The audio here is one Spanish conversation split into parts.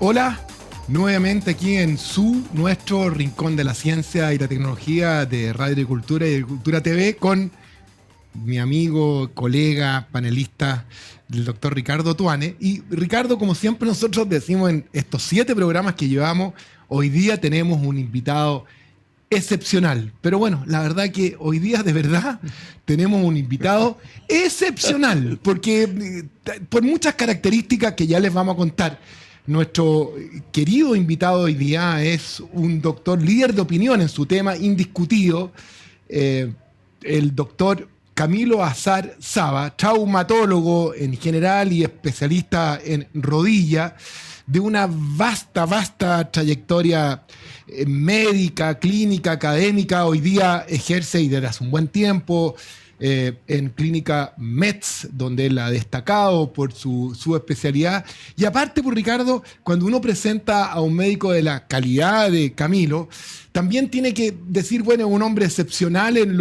Hola, nuevamente aquí en nuestro rincón de la ciencia y la tecnología de Radio Agricultura y Agricultura TV con mi amigo, colega, panelista, el doctor Ricardo Tuane. Y Ricardo, como siempre nosotros decimos en estos 7 programas que llevamos, hoy día tenemos un invitado excepcional. Pero bueno, la verdad que hoy día de verdad tenemos un invitado excepcional, porque por muchas características que ya les vamos a contar. Nuestro querido invitado hoy día es un doctor líder de opinión en su tema indiscutido, el doctor Camilo Azar Saba, traumatólogo en general y especialista en rodilla, de una vasta trayectoria médica, clínica, académica. Hoy día ejerce, y desde hace un buen tiempo, en clínica METS, donde él ha destacado por su especialidad. Y aparte, por Ricardo, cuando uno presenta a un médico de la calidad de Camilo, también tiene que decir, bueno, es un hombre excepcional en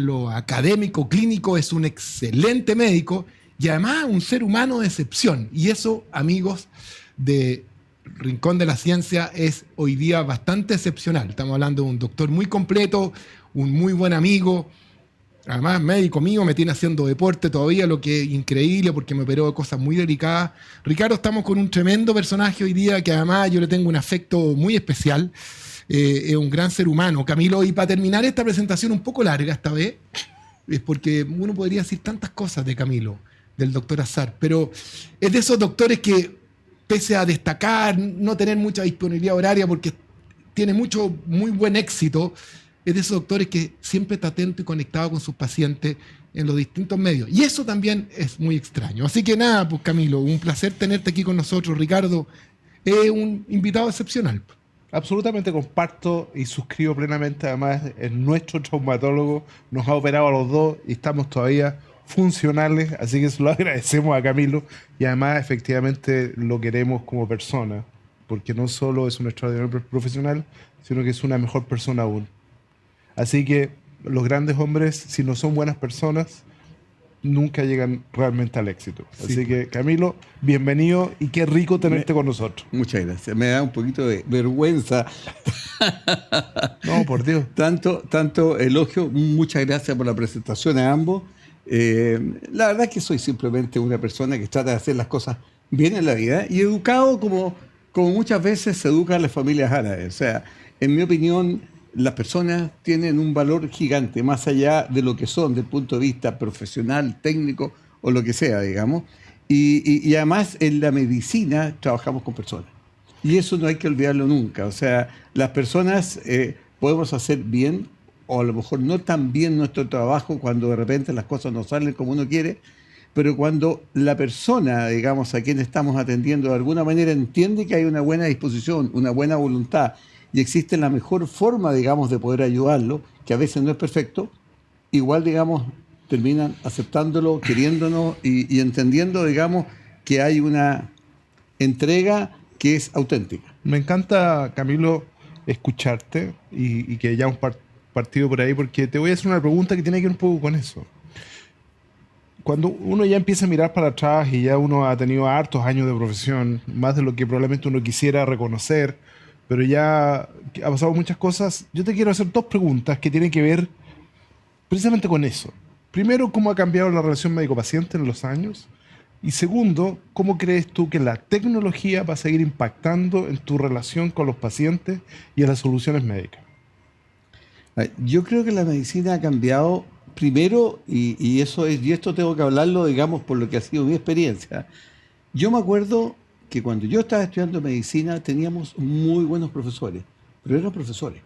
lo académico, clínico, es un excelente médico y además un ser humano de excepción. Y eso, amigos de Rincón de la Ciencia, es hoy día bastante excepcional. Estamos hablando de un doctor muy completo, un muy buen amigo. Además, médico mío, me tiene haciendo deporte todavía, lo que es increíble porque me operó de cosas muy delicadas. Ricardo, estamos con un tremendo personaje hoy día que además yo le tengo un afecto muy especial. Es un gran ser humano, Camilo. Y para terminar esta presentación un poco larga esta vez, es porque uno podría decir tantas cosas de Camilo, del doctor Azar, pero es de esos doctores que, pese a destacar, no tener mucha disponibilidad horaria porque tiene muy buen éxito, es de esos doctores que siempre está atento y conectado con sus pacientes en los distintos medios. Y eso también es muy extraño. Así que nada, pues Camilo, un placer tenerte aquí con nosotros. Ricardo es un invitado excepcional. Absolutamente comparto y suscribo plenamente. Además, nuestro traumatólogo nos ha operado a los dos y estamos todavía funcionales, así que se lo agradecemos a Camilo y además efectivamente lo queremos como persona, porque no solo es un extraordinario profesional, sino que es una mejor persona aún. Así que los grandes hombres, si no son buenas personas, nunca llegan realmente al éxito. Sí. Así que, Camilo, bienvenido y qué rico tenerte con nosotros. Muchas gracias. Me da un poquito de vergüenza. No, por Dios. Tanto elogio. Muchas gracias por la presentación a ambos. La verdad es que soy simplemente una persona que trata de hacer las cosas bien en la vida y educado como muchas veces se educan las familias árabes. O sea, en mi opinión, las personas tienen un valor gigante, más allá de lo que son, desde el punto de vista profesional, técnico o lo que sea, digamos. Y además en la medicina trabajamos con personas. Y eso no hay que olvidarlo nunca. O sea, las personas podemos hacer bien o a lo mejor no tan bien nuestro trabajo cuando de repente las cosas no salen como uno quiere, pero cuando la persona, digamos, a quien estamos atendiendo de alguna manera entiende que hay una buena disposición, una buena voluntad, y existe la mejor forma, digamos, de poder ayudarlo, que a veces no es perfecto, igual, digamos, terminan aceptándolo, queriéndonos y entendiendo, digamos, que hay una entrega que es auténtica. Me encanta, Camilo, escucharte y que hayamos partido por ahí, porque te voy a hacer una pregunta que tiene que ver un poco con eso. Cuando uno ya empieza a mirar para atrás y ya uno ha tenido hartos años de profesión, más de lo que probablemente uno quisiera reconocer, pero ya ha pasado muchas cosas. Yo te quiero hacer 2 preguntas que tienen que ver precisamente con eso. Primero, ¿cómo ha cambiado la relación médico-paciente en los años? Y segundo, ¿cómo crees tú que la tecnología va a seguir impactando en tu relación con los pacientes y en las soluciones médicas? Yo creo que la medicina ha cambiado primero, y esto tengo que hablarlo, digamos, por lo que ha sido mi experiencia. Yo me acuerdo que cuando yo estaba estudiando medicina teníamos muy buenos profesores, pero eran profesores.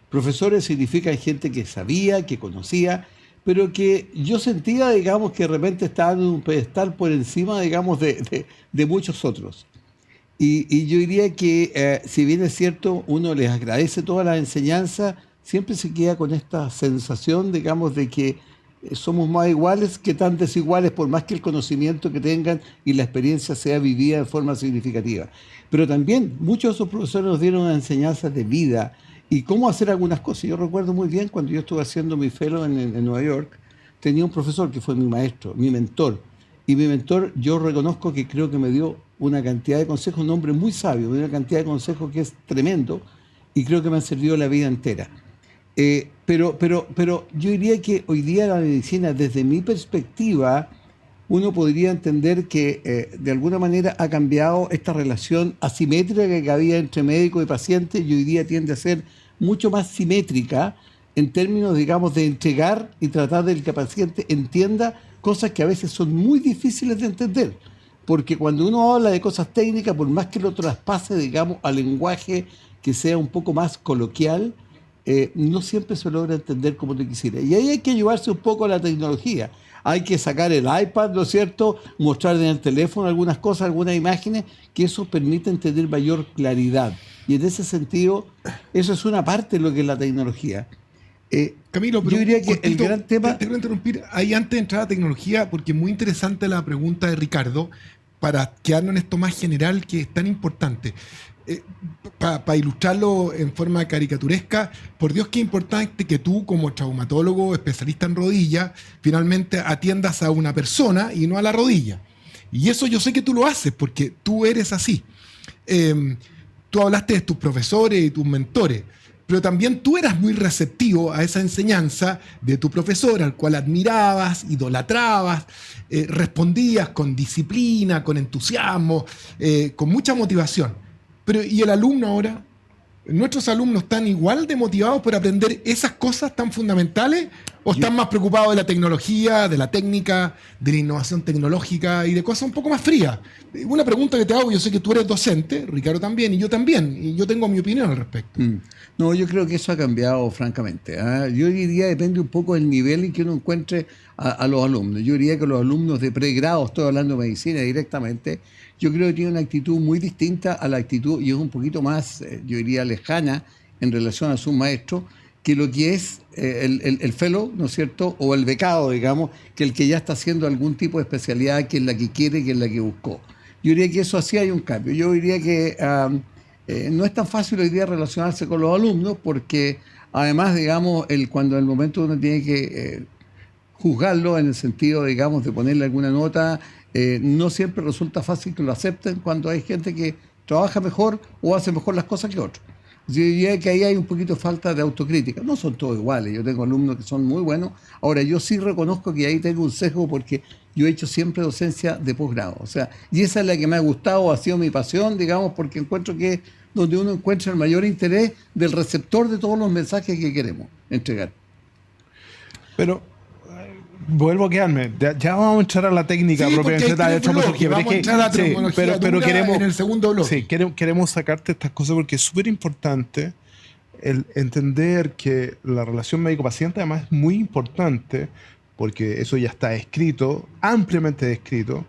Profesores significan gente que sabía, que conocía, pero que yo sentía, digamos, que de repente estaban en un pedestal por encima, digamos, de muchos otros. Y yo diría que, si bien es cierto, uno les agradece todas las enseñanzas, siempre se queda con esta sensación, digamos, de que somos más iguales que tan desiguales, por más que el conocimiento que tengan y la experiencia sea vivida de forma significativa. Pero también muchos de esos profesores nos dieron enseñanzas de vida y cómo hacer algunas cosas. Yo recuerdo muy bien cuando yo estuve haciendo mi fellow en Nueva York, tenía un profesor que fue mi maestro, mi mentor. Y mi mentor, yo reconozco que creo que me dio una cantidad de consejos, un hombre muy sabio, una cantidad de consejos que es tremendo y creo que me han servido la vida entera. Pero yo diría que hoy día la medicina, desde mi perspectiva, uno podría entender que de alguna manera ha cambiado esta relación asimétrica que había entre médico y paciente y hoy día tiende a ser mucho más simétrica en términos, digamos, de entregar y tratar de que el paciente entienda cosas que a veces son muy difíciles de entender. Porque cuando uno habla de cosas técnicas, por más que lo traspase, digamos, al lenguaje que sea un poco más coloquial, no siempre se logra entender como te quisiera. Y ahí hay que ayudarse un poco a la tecnología. Hay que sacar el iPad, ¿no es cierto? Mostrar en el teléfono algunas cosas, algunas imágenes, que eso permite tener mayor claridad. Y en ese sentido, eso es una parte de lo que es la tecnología. Camilo, pero yo diría que cortito, el gran tema... Te quiero interrumpir ahí antes de entrar a tecnología, porque es muy interesante la pregunta de Ricardo, para quedarnos en esto más general que es tan importante. Para ilustrarlo en forma caricaturesca, por Dios, qué importante que tú, como traumatólogo especialista en rodilla, finalmente atiendas a una persona y no a la rodilla. Y eso yo sé que tú lo haces, porque tú eres así. Tú hablaste de tus profesores y tus mentores, pero también tú eras muy receptivo a esa enseñanza de tu profesor, al cual admirabas, idolatrabas, respondías con disciplina, con entusiasmo, con mucha motivación. Pero ¿y el alumno ahora? ¿Nuestros alumnos están igual de motivados por aprender esas cosas tan fundamentales? ¿O están más preocupados de la tecnología, de la técnica, de la innovación tecnológica y de cosas un poco más frías? Una pregunta que te hago, yo sé que tú eres docente, Ricardo también, y yo tengo mi opinión al respecto. No, yo creo que eso ha cambiado francamente. Yo diría depende un poco del nivel en que uno encuentre a los alumnos. Yo diría que los alumnos de pregrado, estoy hablando de medicina directamente, yo creo que tienen una actitud muy distinta a la actitud, y es un poquito más, yo diría, lejana en relación a sus maestros, que lo que es el fellow, ¿no es cierto?, o el becado, digamos, que el que ya está haciendo algún tipo de especialidad, que es la que quiere, que es la que buscó. Yo diría que eso así hay un cambio. Yo diría que no es tan fácil hoy día relacionarse con los alumnos, porque además, digamos, cuando en el momento uno tiene que juzgarlo en el sentido, digamos, de ponerle alguna nota, no siempre resulta fácil que lo acepten cuando hay gente que trabaja mejor o hace mejor las cosas que otros. Yo diría que ahí hay un poquito de falta de autocrítica. No son todos iguales, yo tengo alumnos que son muy buenos. Ahora, yo sí reconozco que ahí tengo un sesgo porque yo he hecho siempre docencia de posgrado. O sea, y esa es la que me ha gustado, ha sido mi pasión, digamos, porque encuentro que es donde uno encuentra el mayor interés del receptor de todos los mensajes que queremos entregar. Pero vuelvo a quedarme. Ya vamos a entrar a la técnica propiamente de antropología. Vamos a entrar a la tecnología pero queremos, en el segundo bloque. Sí, queremos sacarte estas cosas porque es súper importante el entender que la relación médico-paciente además es muy importante porque eso ya está escrito, ampliamente descrito.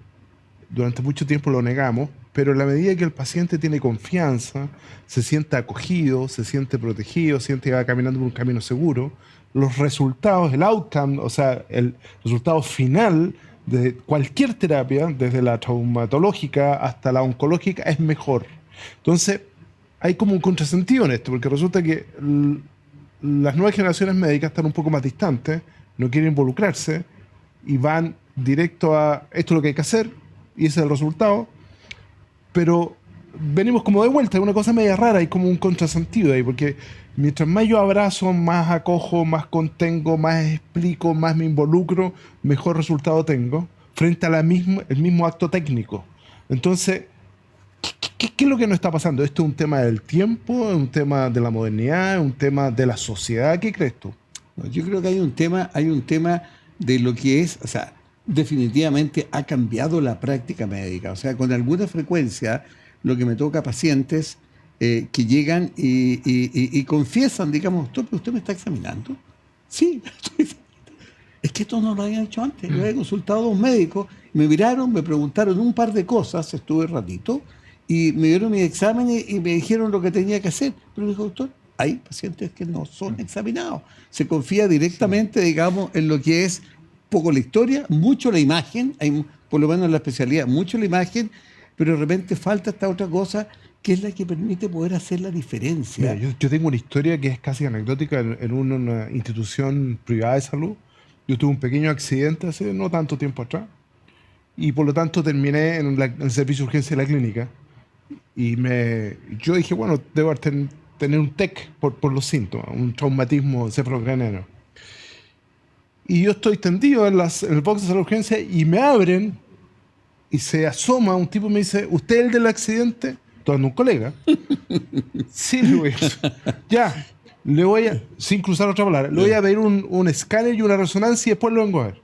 Durante mucho tiempo lo negamos, pero en la medida que el paciente tiene confianza, se siente acogido, se siente protegido, siente que va caminando por un camino seguro, los resultados, el outcome, o sea, el resultado final de cualquier terapia, desde la traumatológica hasta la oncológica, es mejor. Entonces, hay como un contrasentido en esto, porque resulta que las nuevas generaciones médicas están un poco más distantes, no quieren involucrarse y van directo a esto es lo que hay que hacer y ese es el resultado, pero venimos como de vuelta, es una cosa media rara, hay como un contrasentido ahí, porque mientras más yo abrazo, más acojo, más contengo, más explico, más me involucro, mejor resultado tengo frente a el mismo acto técnico. Entonces, ¿qué es lo que nos está pasando? ¿Esto es un tema del tiempo? ¿Es un tema de la modernidad? ¿Es un tema de la sociedad? ¿Qué crees tú? Yo creo que hay un tema de lo que es, o sea, definitivamente ha cambiado la práctica médica. O sea, con alguna frecuencia lo que me toca a pacientes que llegan y confiesan, digamos, doctor, ¿pero usted me está examinando? Sí, es que esto no lo habían hecho antes. Yo había consultado a un médico, me miraron, me preguntaron un par de cosas, estuve ratito, y me dieron mis exámenes y me dijeron lo que tenía que hacer. Pero me dijo, doctor, hay pacientes que no son examinados. Se confía directamente, digamos, en lo que es poco la historia, mucho la imagen, hay, por lo menos en la especialidad, mucho la imagen, pero de repente falta esta otra cosa que es la que permite poder hacer la diferencia. Mira, yo tengo una historia que es casi anecdótica en una institución privada de salud. Yo tuve un pequeño accidente hace no tanto tiempo atrás y por lo tanto terminé en el servicio de urgencia de la clínica. Y yo dije, bueno, debo tener un TEC por los síntomas, un traumatismo cefalocraneano. Y yo estoy tendido en el box de la urgencia y me abren y se asoma un tipo y me dice, ¿usted es el del accidente? Todo un colega. Sí, le voy a... Ya, le voy a, sin cruzar otra palabra, le voy a pedir un escáner y una resonancia y después lo vengo a ver.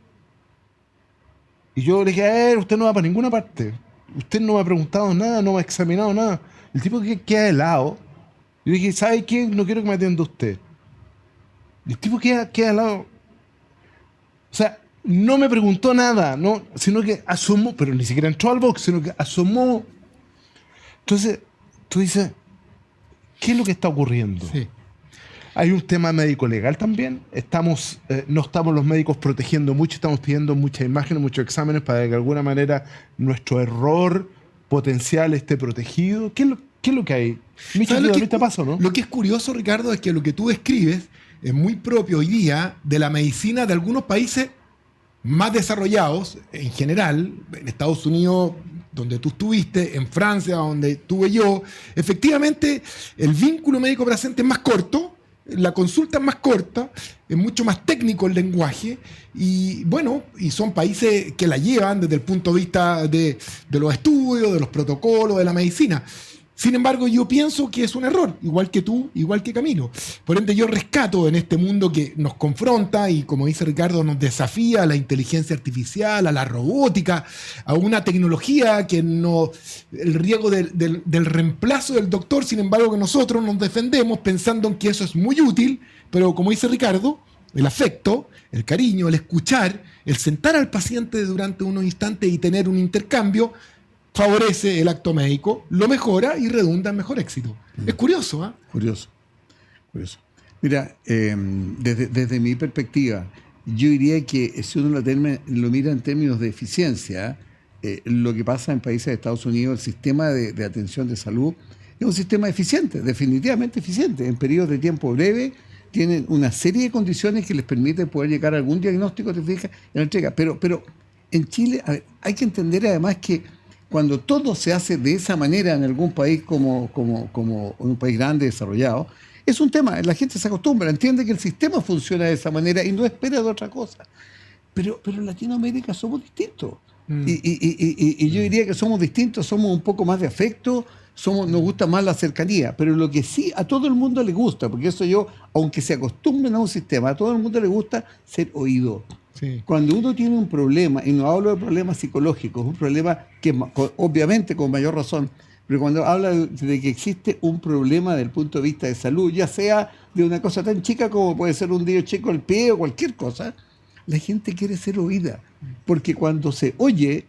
Y yo le dije, usted no va para ninguna parte. Usted no me ha preguntado nada, no me ha examinado nada. El tipo que queda helado. Yo dije, ¿sabe qué? No quiero que me atienda usted. Y el tipo queda helado. O sea, no me preguntó nada, no, sino que asomó, pero ni siquiera entró al box, sino que asomó. Entonces, tú dices, ¿qué es lo que está ocurriendo? Sí. Hay un tema médico-legal también. No estamos los médicos protegiendo mucho, estamos pidiendo muchas imágenes, muchos exámenes para que de alguna manera nuestro error potencial esté protegido. ¿Qué es lo que hay? ¿Sabes lo que, te pasa, ¿no? Lo que es curioso, Ricardo, es que lo que tú describes es muy propio hoy día de la medicina de algunos países más desarrollados en general, en Estados Unidos, donde tú estuviste, en Francia, donde estuve yo. Efectivamente, el vínculo médico-paciente es más corto, la consulta es más corta, es mucho más técnico el lenguaje y bueno, y son países que la llevan desde el punto de vista de los estudios, de los protocolos, de la medicina. Sin embargo, yo pienso que es un error, igual que tú, igual que Camilo. Por ende, yo rescato en este mundo que nos confronta y, como dice Ricardo, nos desafía a la inteligencia artificial, a la robótica, a una tecnología que el riesgo del reemplazo del doctor, sin embargo, que nosotros nos defendemos pensando en que eso es muy útil, pero como dice Ricardo, el afecto, el cariño, el escuchar, el sentar al paciente durante unos instantes y tener un intercambio, favorece el acto médico, lo mejora y redunda en mejor éxito. Es curioso, ¿eh? Curioso. Mira, desde mi perspectiva, yo diría que si uno lo mira en términos de eficiencia, lo que pasa en países de Estados Unidos, el sistema de atención de salud es un sistema eficiente, definitivamente eficiente. En periodos de tiempo breve tienen una serie de condiciones que les permiten poder llegar a algún diagnóstico, te fijas, en la entrega. Pero en Chile, a ver, hay que entender además que cuando todo se hace de esa manera en algún país como un país grande, desarrollado, es un tema, la gente se acostumbra, entiende que el sistema funciona de esa manera y no espera de otra cosa. Pero en Latinoamérica somos distintos. Y yo diría que somos distintos, somos un poco más de afecto, nos gusta más la cercanía, pero lo que sí a todo el mundo le gusta, porque eso aunque se acostumbren a un sistema, a todo el mundo le gusta ser oído. Sí. Cuando uno tiene un problema, y no hablo de problemas psicológicos, un problema que obviamente con mayor razón, pero cuando habla de que existe un problema desde el punto de vista de salud, ya sea de una cosa tan chica como puede ser un dedo chico al pie o cualquier cosa, la gente quiere ser oída. Porque cuando se oye,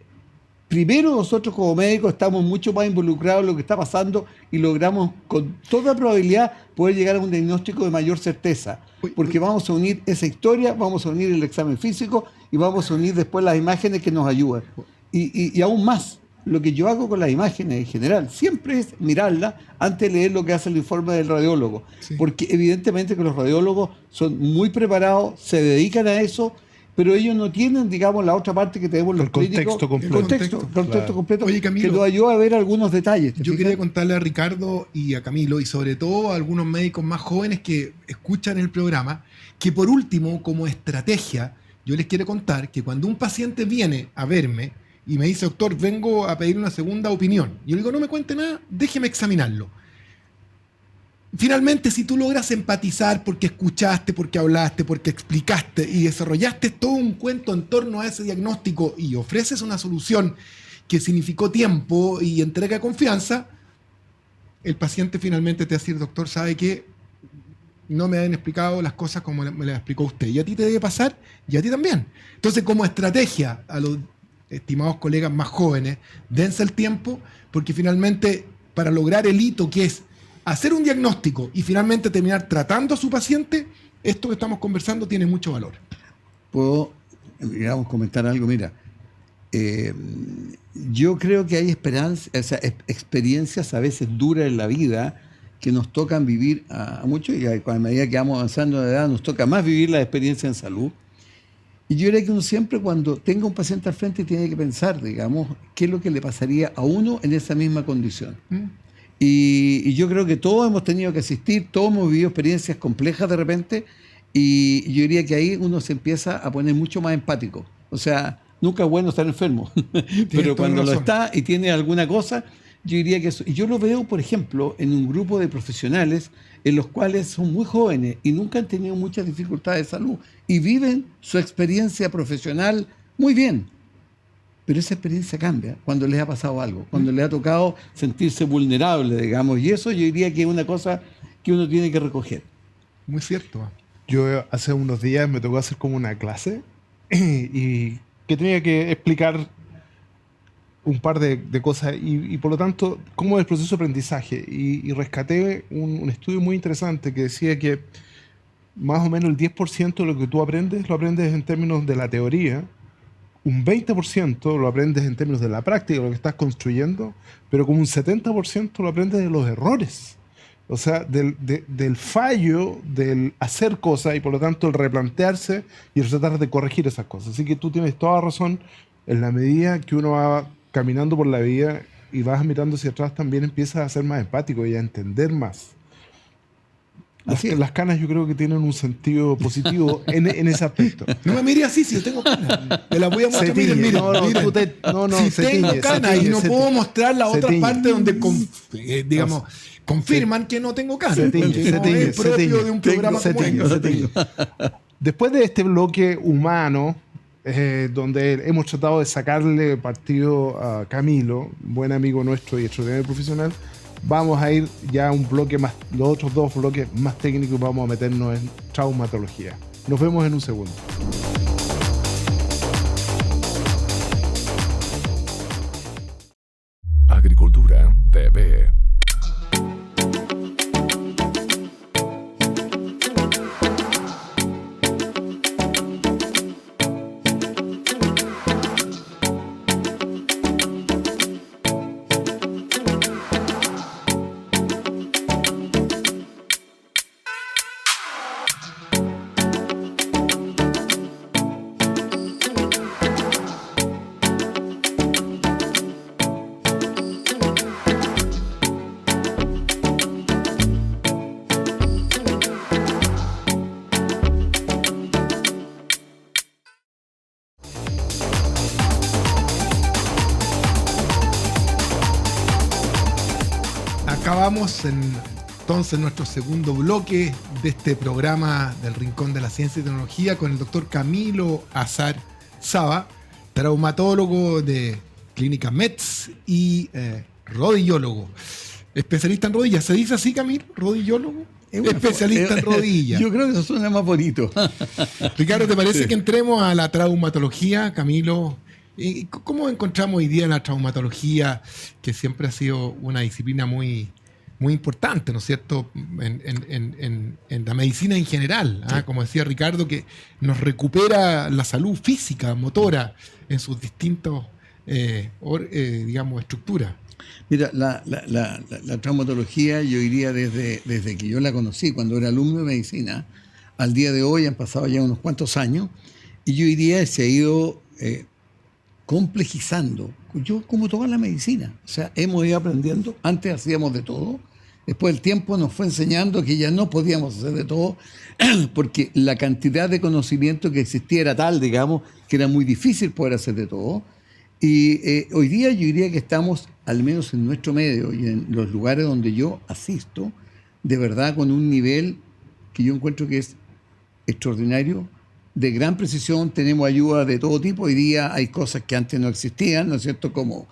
primero nosotros como médicos estamos mucho más involucrados en lo que está pasando y logramos con toda probabilidad poder llegar a un diagnóstico de mayor certeza. Porque vamos a unir esa historia, vamos a unir el examen físico y vamos a unir después las imágenes que nos ayudan. Y aún más, lo que yo hago con las imágenes en general siempre es mirarlas antes de leer lo que hace el informe del radiólogo. Sí. Porque evidentemente que los radiólogos son muy preparados, se dedican a eso, pero ellos no tienen, digamos, la otra parte que tenemos los clínicos. El contexto completo. Oye, Camilo, que nos ayuda a ver algunos detalles. Yo quería contarle a Ricardo y a Camilo, y sobre todo a algunos médicos más jóvenes que escuchan el programa, que por último, como estrategia, yo les quiero contar que cuando un paciente viene a verme y me dice, doctor, vengo a pedir una segunda opinión, yo le digo, no me cuente nada, déjeme examinarlo. Finalmente, si tú logras empatizar porque escuchaste, porque hablaste, porque explicaste y desarrollaste todo un cuento en torno a ese diagnóstico y ofreces una solución que significó tiempo y entrega de confianza, el paciente finalmente te va a decir, doctor, ¿sabe qué? No me han explicado las cosas como me las explicó usted. Y a ti te debe pasar y a ti también. Entonces, como estrategia, a los estimados colegas más jóvenes, dense el tiempo porque finalmente para lograr el hito que es hacer un diagnóstico y finalmente terminar tratando a su paciente, esto que estamos conversando tiene mucho valor. Puedo, digamos, comentar algo. Mira, yo creo que hay experiencias a veces duras en la vida que nos tocan vivir a muchos y a medida que vamos avanzando de edad nos toca más vivir la experiencia en salud. Y yo diría que uno siempre cuando tenga un paciente al frente tiene que pensar, digamos, qué es lo que le pasaría a uno en esa misma condición. Y yo creo que todos hemos tenido que asistir, todos hemos vivido experiencias complejas de repente, y yo diría que ahí uno se empieza a poner mucho más empático. O sea, nunca es bueno estar enfermo, pero cuando lo está y tiene alguna cosa, yo diría que eso. Y yo lo veo, por ejemplo, en un grupo de profesionales en los cuales son muy jóvenes y nunca han tenido muchas dificultades de salud y viven su experiencia profesional muy bien. Pero esa experiencia cambia cuando les ha pasado algo, cuando les ha tocado sentirse vulnerable, digamos. Y eso yo diría que es una cosa que uno tiene que recoger. Muy cierto. Yo hace unos días me tocó hacer como una clase y que tenía que explicar un par de cosas y por lo tanto, cómo es el proceso de aprendizaje. Y rescaté un estudio muy interesante que decía que más o menos el 10% de lo que tú aprendes, lo aprendes en términos de la teoría, un 20% lo aprendes en términos de la práctica, lo que estás construyendo, pero como un 70% lo aprendes de los errores. O sea, del fallo, del hacer cosas y por lo tanto el replantearse y el tratar de corregir esas cosas. Así que tú tienes toda razón, en la medida que uno va caminando por la vida y vas mirando hacia atrás, también empiezas a ser más empático y a entender más. Las canas yo creo que tienen un sentido positivo en ese aspecto. No me mire así, si yo tengo canas. Me las voy a mostrar. Miren. Si tengo canas y no puedo mostrar la otra parte donde, digamos, confirman que no tengo canas. Es propio de un programa como este. Después de este bloque humano, donde hemos tratado de sacarle partido a Camilo, buen amigo nuestro y extraordinario profesional, vamos a ir ya a un bloque más, los otros dos bloques más técnicos, y vamos a meternos en traumatología. Nos vemos en un segundo. Agricultura TV. Acabamos entonces nuestro segundo bloque de este programa del Rincón de la Ciencia y Tecnología con el doctor Camilo Azar Saba, traumatólogo de Clínica Metz y rodillólogo. Especialista en rodillas. ¿Se dice así, Camilo? ¿Rodillólogo? Especialista en rodillas. Yo creo que eso suena más bonito. Ricardo, ¿te parece que entremos a la traumatología, Camilo? ¿Cómo encontramos hoy día la traumatología, que siempre ha sido una disciplina muy, muy importante, ¿no es cierto?, en la medicina en general, ¿ah? Sí. Como decía Ricardo, que nos recupera la salud física, motora, en sus distintos, digamos, estructuras. Mira, la traumatología, yo diría desde que yo la conocí, cuando era alumno de medicina, al día de hoy han pasado ya unos cuantos años, y yo diría que se ha ido complejizando, como toda la medicina. O sea, hemos ido aprendiendo, antes hacíamos de todo, después el tiempo nos fue enseñando que ya no podíamos hacer de todo, porque la cantidad de conocimiento que existía era tal, digamos, que era muy difícil poder hacer de todo. Y hoy día yo diría que estamos, al menos en nuestro medio y en los lugares donde yo asisto, de verdad con un nivel que yo encuentro que es extraordinario, de gran precisión. Tenemos ayuda de todo tipo. Hoy día hay cosas que antes no existían, ¿no es cierto?, como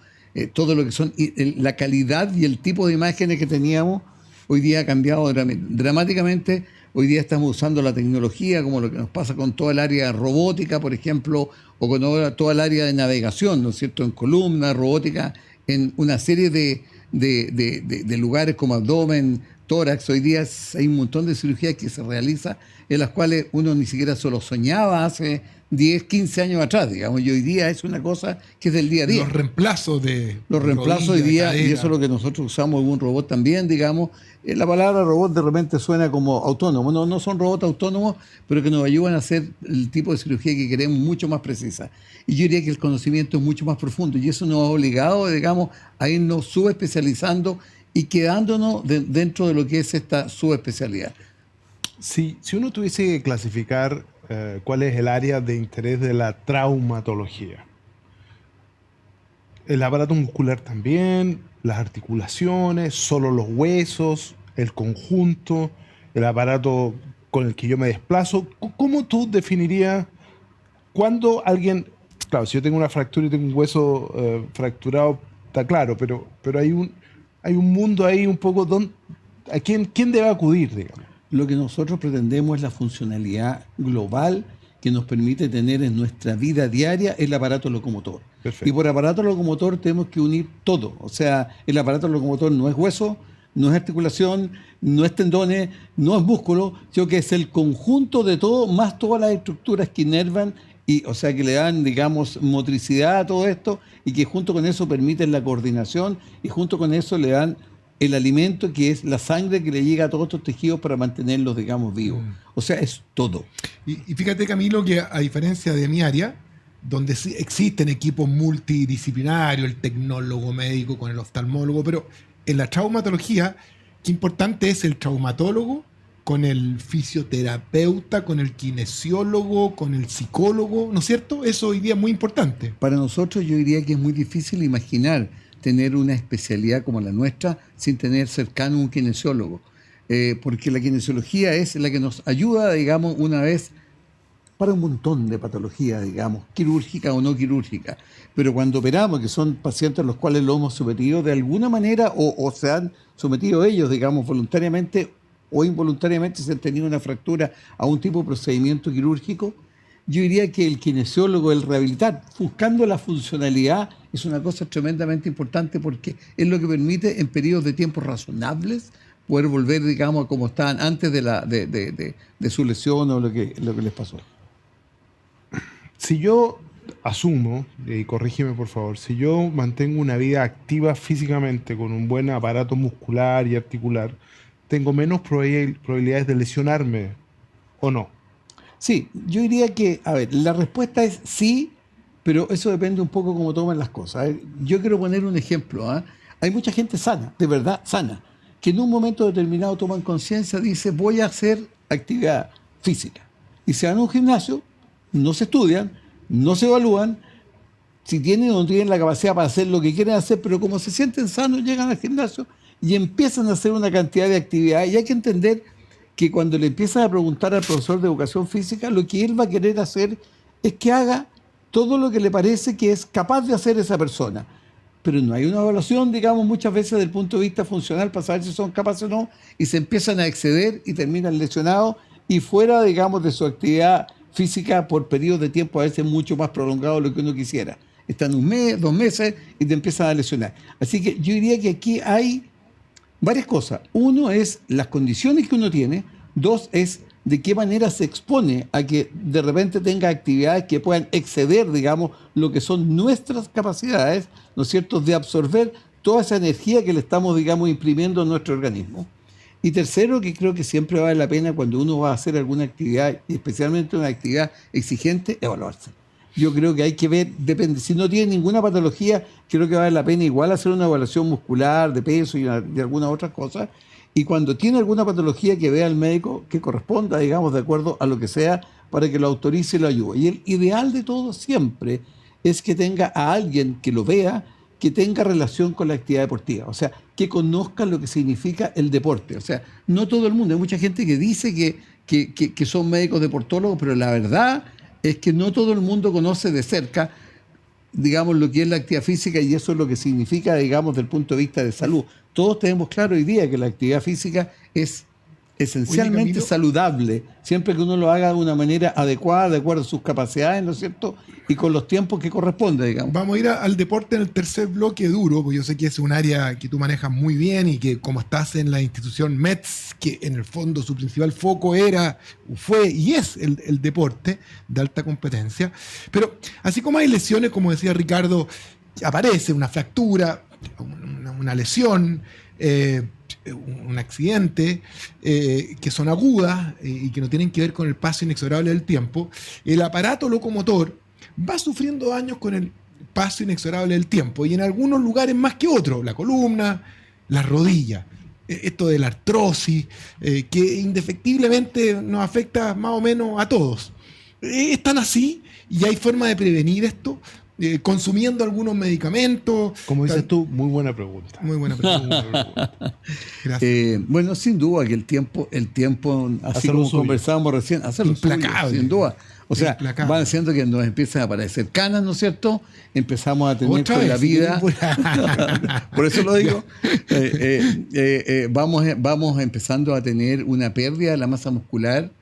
todo lo que son la calidad y el tipo de imágenes que teníamos, hoy día ha cambiado dramáticamente. Hoy día estamos usando la tecnología, como lo que nos pasa con toda el área robótica, por ejemplo, o con toda el área de navegación, ¿no es cierto?, en columna, robótica, en una serie de lugares como abdomen, tórax. Hoy día hay un montón de cirugías que se realizan en las cuales uno ni siquiera solo soñaba hace 10, 15 años atrás, digamos, y hoy día es una cosa que es del día a día. Los reemplazos hoy día, cadera. Y eso es lo que nosotros usamos en un robot también, digamos, La palabra robot de repente suena como autónomo. No, no son robots autónomos, pero que nos ayudan a hacer el tipo de cirugía que queremos mucho más precisa. Y yo diría que el conocimiento es mucho más profundo y eso nos ha obligado, digamos, a irnos subespecializando y quedándonos dentro de lo que es esta subespecialidad. Si uno tuviese que clasificar cuál es el área de interés de la traumatología, el aparato muscular también, las articulaciones, solo los huesos, el conjunto, el aparato con el que yo me desplazo, ¿cómo tú definirías cuando alguien, claro, si yo tengo una fractura y tengo un hueso fracturado, está claro, pero hay un mundo ahí un poco ¿a quién debe acudir, digamos? Lo que nosotros pretendemos es la funcionalidad global que nos permite tener en nuestra vida diaria el aparato locomotor. Perfecto. Y por aparato locomotor tenemos que unir todo. O sea, el aparato locomotor no es hueso, no es articulación, no es tendones, no es músculo, sino que es el conjunto de todo, más todas las estructuras que inervan, y, o sea, que le dan, digamos, motricidad a todo esto, y que junto con eso permiten la coordinación, y junto con eso le dan el alimento, que es la sangre que le llega a todos estos tejidos para mantenerlos, digamos, vivos. O sea, es todo. Y fíjate, Camilo, que a diferencia de mi área, donde sí existen equipos multidisciplinarios, el tecnólogo médico con el oftalmólogo, pero en la traumatología, qué importante es el traumatólogo con el fisioterapeuta, con el kinesiólogo, con el psicólogo, ¿no es cierto? Eso hoy día es muy importante. Para nosotros yo diría que es muy difícil imaginar tener una especialidad como la nuestra sin tener cercano un kinesiólogo. Porque la kinesiología es la que nos ayuda, digamos, una vez para un montón de patologías, digamos, quirúrgica o no quirúrgica. Pero cuando operamos, que son pacientes a los cuales lo hemos sometido de alguna manera o se han sometido ellos, digamos, voluntariamente o involuntariamente, se han tenido una fractura a un tipo de procedimiento quirúrgico, yo diría que el kinesiólogo, el rehabilitar, buscando la funcionalidad, es una cosa tremendamente importante porque es lo que permite en periodos de tiempo razonables poder volver, digamos, a como estaban antes de su lesión o lo que les pasó. Si yo asumo, y corrígeme por favor, si yo mantengo una vida activa físicamente con un buen aparato muscular y articular, tengo menos probabilidades de lesionarme, ¿o no? Sí, yo diría que, a ver, la respuesta es sí, pero eso depende un poco cómo toman las cosas. A ver, yo quiero poner un ejemplo. Hay mucha gente sana, de verdad sana, que en un momento determinado toman conciencia, dice voy a hacer actividad física. Y se van a un gimnasio, no se estudian, no se evalúan, si tienen o no tienen la capacidad para hacer lo que quieren hacer, pero como se sienten sanos, llegan al gimnasio y empiezan a hacer una cantidad de actividades. Y hay que entender que cuando le empiezan a preguntar al profesor de educación física, lo que él va a querer hacer es que haga todo lo que le parece que es capaz de hacer esa persona. Pero no hay una evaluación, digamos, muchas veces desde el punto de vista funcional para saber si son capaces o no, y se empiezan a exceder y terminan lesionados y fuera, digamos, de su actividad física por periodos de tiempo a veces mucho más prolongados de lo que uno quisiera. Están un mes, 2 meses y te empiezan a lesionar. Así que yo diría que aquí hay varias cosas. Uno es las condiciones que uno tiene. 2 es de qué manera se expone a que de repente tenga actividades que puedan exceder, digamos, lo que son nuestras capacidades, ¿no es cierto?, de absorber toda esa energía que le estamos, digamos, imprimiendo a nuestro organismo. Y tercero, que creo que siempre vale la pena cuando uno va a hacer alguna actividad, y especialmente una actividad exigente, evaluarse. Yo creo que hay que ver, depende, si no tiene ninguna patología, creo que vale la pena igual hacer una evaluación muscular, de peso y de algunas otras cosas. Y cuando tiene alguna patología, que vea al médico que corresponda, digamos, de acuerdo a lo que sea, para que lo autorice y lo ayude. Y el ideal de todo siempre es que tenga a alguien que lo vea, que tenga relación con la actividad deportiva. O sea, que conozca lo que significa el deporte. O sea, no todo el mundo. Hay mucha gente que dice que son médicos deportólogos, pero la verdad es que no todo el mundo conoce de cerca, digamos, lo que es la actividad física y eso es lo que significa, digamos, desde el punto de vista de salud. Todos tenemos claro hoy día que la actividad física es esencialmente Camilo, saludable, siempre que uno lo haga de una manera adecuada, de acuerdo a sus capacidades, ¿no es cierto?, y con los tiempos que corresponde, digamos. Vamos a ir al deporte en el tercer bloque duro, porque yo sé que es un área que tú manejas muy bien y que como estás en la institución METS, que en el fondo su principal foco fue y es el deporte de alta competencia. Pero así como hay lesiones, como decía Ricardo, aparece una fractura, una lesión, un accidente, que son agudas y que no tienen que ver con el paso inexorable del tiempo, el aparato locomotor va sufriendo daños con el paso inexorable del tiempo y en algunos lugares más que otros, la columna, las rodillas. Esto de la artrosis, que indefectiblemente nos afecta más o menos a todos. ¿Es tan así? ¿Y hay forma de prevenir esto? Consumiendo algunos medicamentos. Como dices tú, muy buena pregunta. Muy buena pregunta. Gracias. Bueno, sin duda que el tiempo así Hacer lo como suyo. conversábamos recién, hacerlo Implacable. sin duda. O sea, Implacable. van haciendo que nos empiezan a aparecer canas, ¿no es cierto? Empezamos a tener Otra con la vez, vida. sí. Por eso lo digo. Vamos empezando a tener una pérdida de la masa muscular.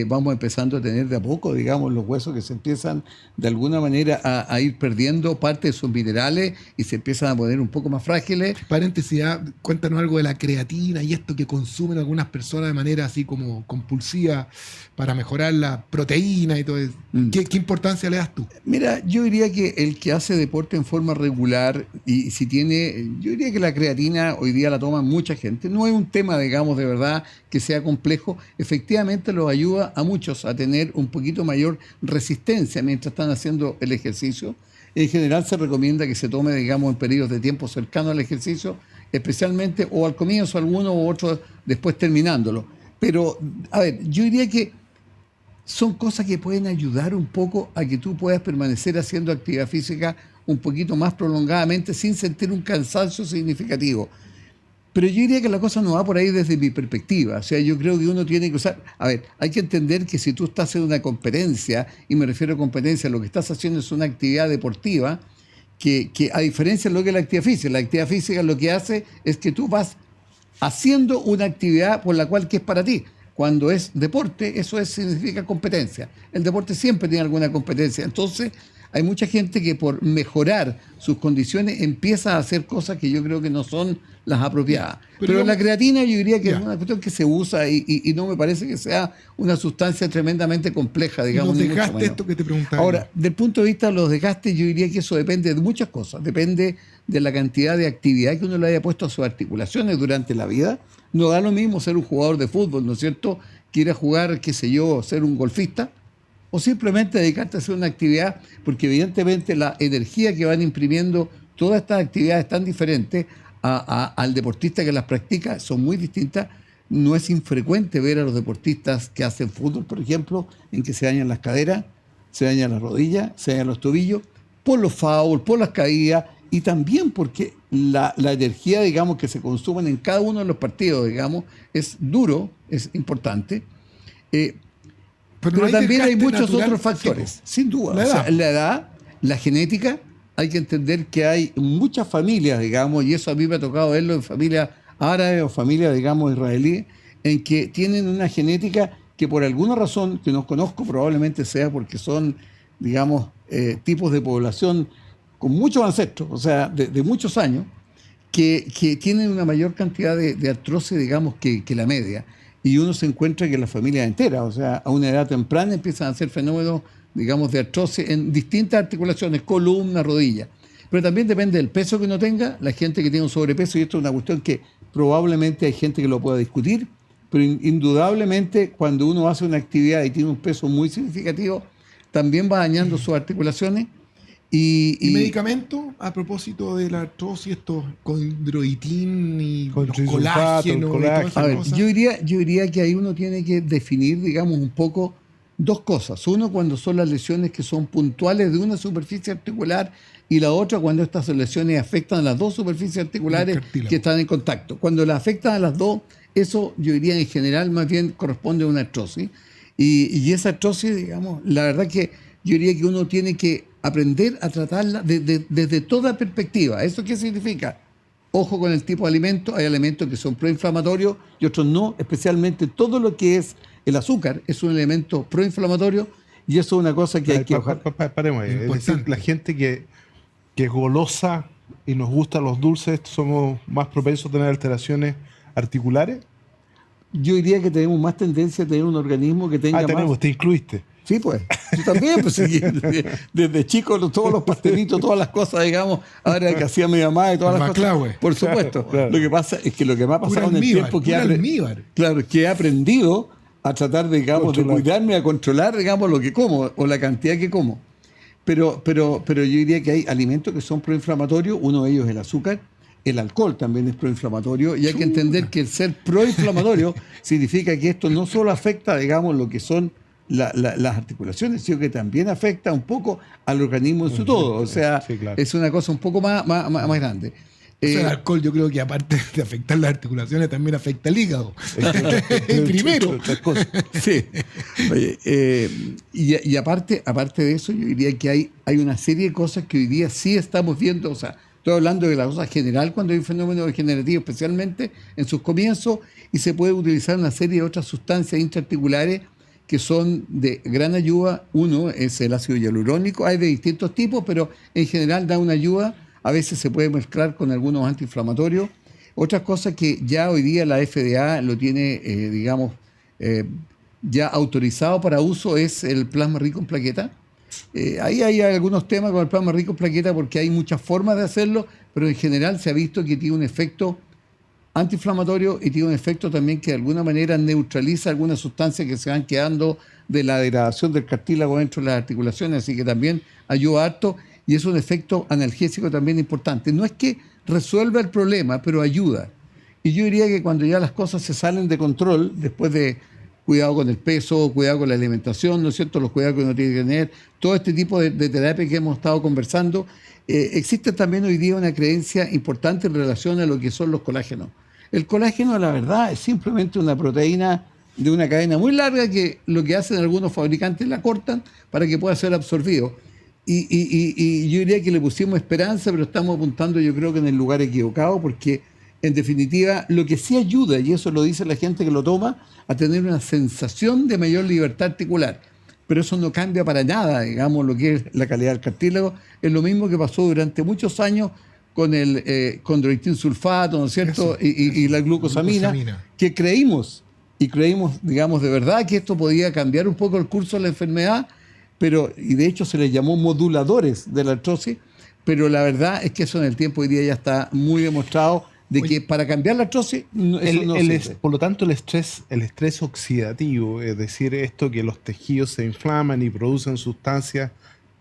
Vamos empezando a tener de a poco, digamos, los huesos que se empiezan de alguna manera a ir perdiendo parte de sus minerales y se empiezan a poner un poco más frágiles. Paréntesis, cuéntanos algo de la creatina y esto que consumen algunas personas de manera así como compulsiva para mejorar la proteína y todo eso. ¿Qué importancia le das tú? Mira, yo diría que el que hace deporte en forma regular y si tiene, yo diría que la creatina hoy día la toma mucha gente. No es un tema, digamos, de verdad que sea complejo. Efectivamente los ayuda a muchos a tener un poquito mayor resistencia mientras están haciendo el ejercicio. En general se recomienda que se tome, digamos, en periodos de tiempo cercanos al ejercicio, especialmente o al comienzo alguno u otro después terminándolo. Pero, a ver, yo diría que son cosas que pueden ayudar un poco a que tú puedas permanecer haciendo actividad física un poquito más prolongadamente sin sentir un cansancio significativo. Pero yo diría que la cosa no va por ahí desde mi perspectiva. O sea, yo creo que uno tiene que usar... A ver, hay que entender que si tú estás en una competencia, y me refiero a competencia, lo que estás haciendo es una actividad deportiva, que a diferencia de lo que es la actividad física lo que hace es que tú vas haciendo una actividad por la cual que es para ti. Cuando es deporte, significa competencia. El deporte siempre tiene alguna competencia. Entonces, hay mucha gente que por mejorar sus condiciones empieza a hacer cosas que yo creo que no son las apropiadas. Pero la creatina yo diría que es una cuestión que se usa y no me parece que sea una sustancia tremendamente compleja, digamos. Los desgastes, esto que te preguntaba. Ahora, del punto de vista de los desgastes, yo diría que eso depende de muchas cosas. Depende de la cantidad de actividad que uno le haya puesto a sus articulaciones durante la vida. No da lo mismo ser un jugador de fútbol, ¿no es cierto? Que ir a jugar, qué sé yo, ser un golfista. O simplemente dedicarte a hacer una actividad, porque evidentemente la energía que van imprimiendo todas estas actividades tan diferentes al deportista que las practica son muy distintas. No es infrecuente ver a los deportistas que hacen fútbol, por ejemplo, en que se dañan las caderas, se dañan las rodillas, se dañan los tobillos, por los fouls, por las caídas, y también porque la energía, digamos, que se consumen en cada uno de los partidos, digamos, es duro, es importante. Pero también hay muchos natural, otros factores, sí, sin duda. La edad. O sea, la edad, la genética, hay que entender que hay muchas familias, digamos, y eso a mí me ha tocado verlo en familias árabes o familias, digamos, israelíes, en que tienen una genética que por alguna razón que no conozco, probablemente sea porque son, digamos, tipos de población con muchos ancestros, o sea, de muchos años, que tienen una mayor cantidad de artrosis, digamos, que la media. Y uno se encuentra que la familia entera, o sea, a una edad temprana empiezan a hacer fenómenos, digamos, de artrosis en distintas articulaciones, columna, rodilla. Pero también depende del peso que uno tenga, la gente que tiene un sobrepeso, y esto es una cuestión que probablemente hay gente que lo pueda discutir, pero indudablemente cuando uno hace una actividad y tiene un peso muy significativo, también va dañando sus articulaciones. ¿Y medicamentos a propósito de la artrosis, estos condroitín y los colágenos? A ver, yo diría que ahí uno tiene que definir, digamos, un poco dos cosas. Uno, cuando son las lesiones que son puntuales de una superficie articular, y la otra, cuando estas lesiones afectan a las dos superficies articulares que están en contacto. Cuando las afectan a las dos, eso yo diría en general más bien corresponde a una artrosis. Y esa artrosis, digamos, la verdad que yo diría que uno tiene que aprender a tratarla desde toda perspectiva. ¿Eso qué significa? Ojo con el tipo de alimento. Hay alimentos que son proinflamatorios y otros no. Especialmente todo lo que es el azúcar es un elemento proinflamatorio y eso es una cosa que hay que... Paremos ahí. Es decir, la gente que es golosa y nos gustan los dulces, somos más propensos a tener alteraciones articulares. Yo diría que tenemos más tendencia a tener un organismo que tenga tenemos, más... te incluiste. Sí, pues. Tú también, pues sí. Desde chico, todos los pastelitos, todas las cosas, digamos, ahora que hacía mi mamá y todas El las cosas. baclave. Por supuesto. Claro. Lo que pasa es que lo que me ha Pura pasado en el almíbar, tiempo pura almíbar. claro, que he aprendido a tratar, digamos, de Controlar. cuidarme, a controlar, digamos, lo que como o la cantidad que como. Pero yo diría que hay alimentos que son proinflamatorios, uno de ellos es el azúcar, el alcohol también es proinflamatorio, y hay que entender que el ser proinflamatorio significa que esto no solo afecta, digamos, lo que son las articulaciones, sino que también afecta un poco al organismo en su todo. O sea, Sí, claro. es una cosa un poco más grande. O sea, el alcohol, yo creo que aparte de afectar las articulaciones, también afecta el hígado. Primero. Otras cosas. Sí. Oye, y aparte de eso, yo diría que hay una serie de cosas que hoy día sí estamos viendo. O sea, estoy hablando de la cosa general cuando hay un fenómeno degenerativo, especialmente en sus comienzos, y se puede utilizar una serie de otras sustancias intraarticulares que son de gran ayuda. Uno es el ácido hialurónico, hay de distintos tipos, pero en general da una ayuda. A veces se puede mezclar con algunos antiinflamatorios. Otra cosa que ya hoy día la FDA lo tiene, ya autorizado para uso es el plasma rico en plaqueta. Ahí hay algunos temas con el plasma rico en plaqueta porque hay muchas formas de hacerlo, pero en general se ha visto que tiene un efecto antiinflamatorio y tiene un efecto también que de alguna manera neutraliza algunas sustancias que se van quedando de la degradación del cartílago dentro de las articulaciones, así que también ayuda harto y es un efecto analgésico también importante. No es que resuelva el problema, pero ayuda. Y yo diría que cuando ya las cosas se salen de control, después de cuidado con el peso, cuidado con la alimentación, ¿no es cierto?, los cuidados que uno tiene que tener, todo este tipo de terapia que hemos estado conversando, existe también hoy día una creencia importante en relación a lo que son los colágenos. El colágeno, la verdad, es simplemente una proteína de una cadena muy larga que lo que hacen algunos fabricantes la cortan para que pueda ser absorbido. Y yo diría que le pusimos esperanza, pero estamos apuntando yo creo que en el lugar equivocado, porque en definitiva lo que sí ayuda, y eso lo dice la gente que lo toma, a tener una sensación de mayor libertad articular. Pero eso no cambia para nada, digamos, lo que es la calidad del cartílago. Es lo mismo que pasó durante muchos años con el condroitin sulfato, ¿no es cierto? Y la glucosamina, que creímos, digamos, de verdad que esto podía cambiar un poco el curso de la enfermedad, y de hecho se les llamó moduladores de la artrosis, pero la verdad es que eso en el tiempo hoy día ya está muy demostrado de que para cambiar la artrosis eso no sirve. Por lo tanto, el estrés oxidativo, es decir, esto que los tejidos se inflaman y producen sustancias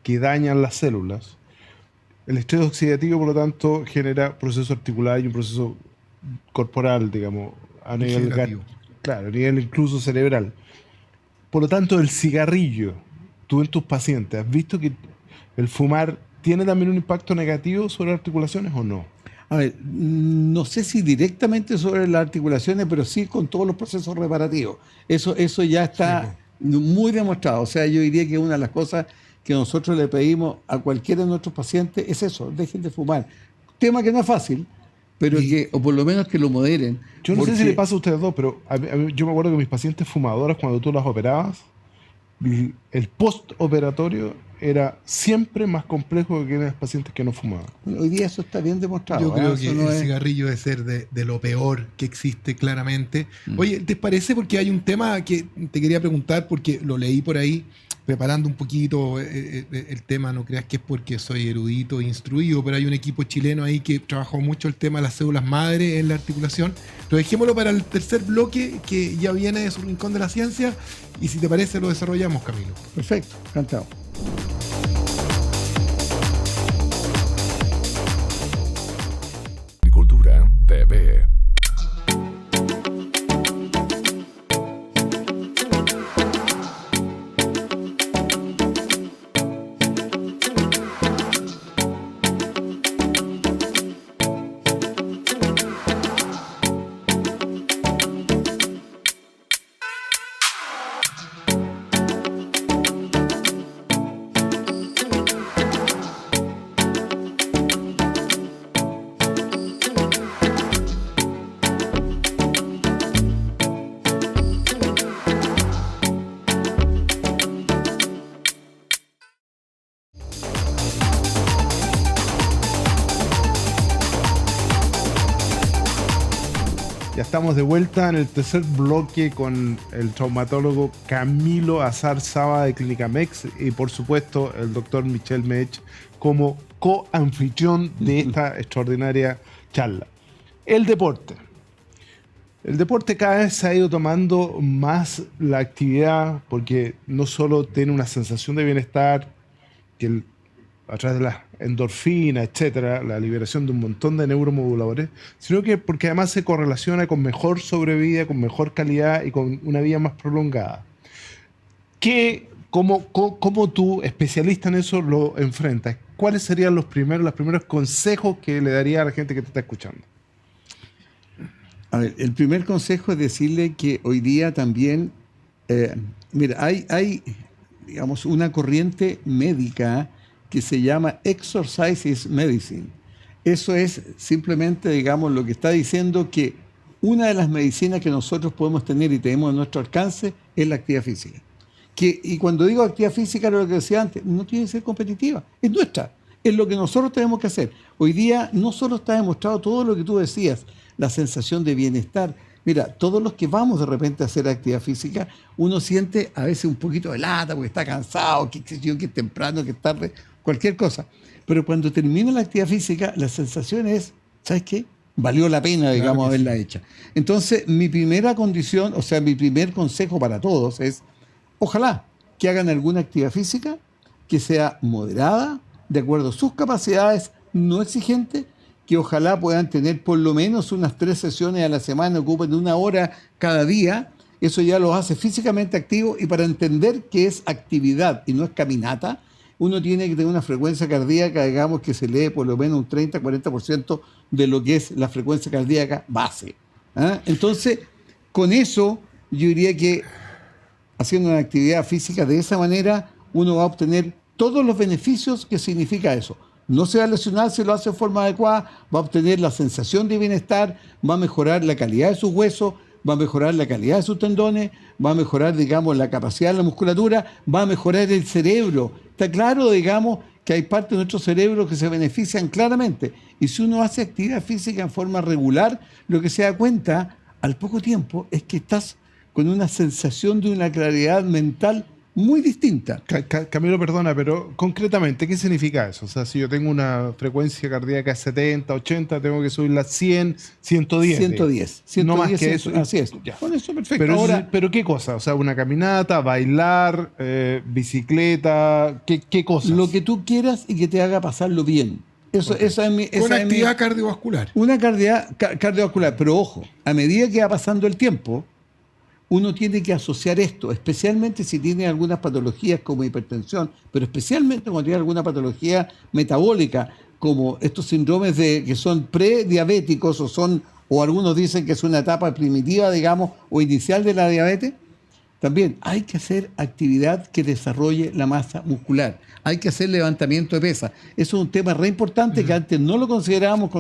que dañan las células. El estrés oxidativo, por lo tanto, genera proceso articular y un proceso corporal, digamos, a nivel, claro, a nivel incluso cerebral. Por lo tanto, el cigarrillo, tú en tus pacientes, ¿has visto que el fumar tiene también un impacto negativo sobre las articulaciones o no? A ver, no sé si directamente sobre las articulaciones, pero sí con todos los procesos reparativos. Eso ya está muy demostrado. O sea, yo diría que una de las cosas que nosotros le pedimos a cualquiera de nuestros pacientes es eso, dejen de fumar. Tema que no es fácil, pero o por lo menos que lo moderen. Yo no sé si le pasa a ustedes dos, pero yo me acuerdo que mis pacientes fumadoras, cuando tú las operabas, el postoperatorio era siempre más complejo que en los pacientes que no fumaban. Hoy día eso está bien demostrado. Yo creo que el cigarrillo debe ser de lo peor que existe claramente. Oye, ¿te parece? Porque hay un tema que te quería preguntar, porque lo leí por ahí, preparando un poquito el tema. No creas que es porque soy erudito e instruido, pero hay un equipo chileno ahí que trabajó mucho el tema de las células madre en la articulación. Lo dejémoslo para el tercer bloque, que ya viene de su rincón de la ciencia, y si te parece lo desarrollamos, Camilo. Perfecto, encantado. Agricultura TV. Estamos de vuelta en el tercer bloque con el traumatólogo Camilo Azar Saba de Clínica MEX y por supuesto el doctor Michel Mech como coanfitrión de esta extraordinaria charla. El deporte. El deporte cada vez se ha ido tomando más la actividad porque no solo tiene una sensación de bienestar a través de las endorfinas, etcétera, la liberación de un montón de neuromoduladores, sino que porque además se correlaciona con mejor sobrevida, con mejor calidad y con una vida más prolongada. ¿Cómo tú, especialista en eso, lo enfrentas? ¿Cuáles serían los primeros consejos que le daría a la gente que te está escuchando? A ver, el primer consejo es decirle que hoy día también, mira, hay, digamos, una corriente médica que se llama Exercise is Medicine. Eso es simplemente, digamos, lo que está diciendo que una de las medicinas que nosotros podemos tener y tenemos a nuestro alcance es la actividad física. Y cuando digo actividad física, era lo que decía antes, no tiene que ser competitiva, es nuestra, es lo que nosotros tenemos que hacer. Hoy día no solo está demostrado todo lo que tú decías, la sensación de bienestar. Mira, todos los que vamos de repente a hacer actividad física, uno siente a veces un poquito de lata porque está cansado, que es temprano, que es tarde, cualquier cosa. Pero cuando termina la actividad física, la sensación es, ¿sabes qué? Valió la pena, digamos, haberla hecha. Entonces, mi primera condición, o sea, mi primer consejo para todos es, ojalá que hagan alguna actividad física que sea moderada, de acuerdo a sus capacidades, no exigente, que ojalá puedan tener por lo menos unas 3 sesiones a la semana, ocupen 1 hora cada día. Eso ya los hace físicamente activos y para entender que es actividad y no es caminata, uno tiene que tener una frecuencia cardíaca, digamos, que se lee por lo menos un 30-40% de lo que es la frecuencia cardíaca base. ¿Ah? Entonces, con eso, yo diría que haciendo una actividad física de esa manera, uno va a obtener todos los beneficios que significa eso. No se va a lesionar si lo hace de forma adecuada, va a obtener la sensación de bienestar, va a mejorar la calidad de sus huesos, va a mejorar la calidad de sus tendones, va a mejorar, digamos, la capacidad de la musculatura, va a mejorar el cerebro. Está claro, digamos, que hay partes de nuestro cerebro que se benefician claramente. Y si uno hace actividad física en forma regular, lo que se da cuenta al poco tiempo es que estás con una sensación de una claridad mental muy distinta. Camilo, perdona, pero concretamente, ¿qué significa eso? O sea, si yo tengo una frecuencia cardíaca de 70, 80, tengo que subirla a 100, 110. 110. No más que eso. Así es. Ya. Con eso, perfecto. Pero, pero ¿qué cosa? O sea, una caminata, bailar, bicicleta, ¿qué cosas? Lo que tú quieras y que te haga pasarlo bien. Eso, okay. Esa es una actividad cardiovascular. Una cardiovascular, pero ojo, a medida que va pasando el tiempo, uno tiene que asociar esto, especialmente si tiene algunas patologías como hipertensión, pero especialmente cuando tiene alguna patología metabólica, como estos síndromes que son prediabéticos o algunos dicen que es una etapa primitiva, digamos, o inicial de la diabetes. También hay que hacer actividad que desarrolle la masa muscular. Hay que hacer levantamiento de pesas. Eso es un tema re importante que antes no lo considerábamos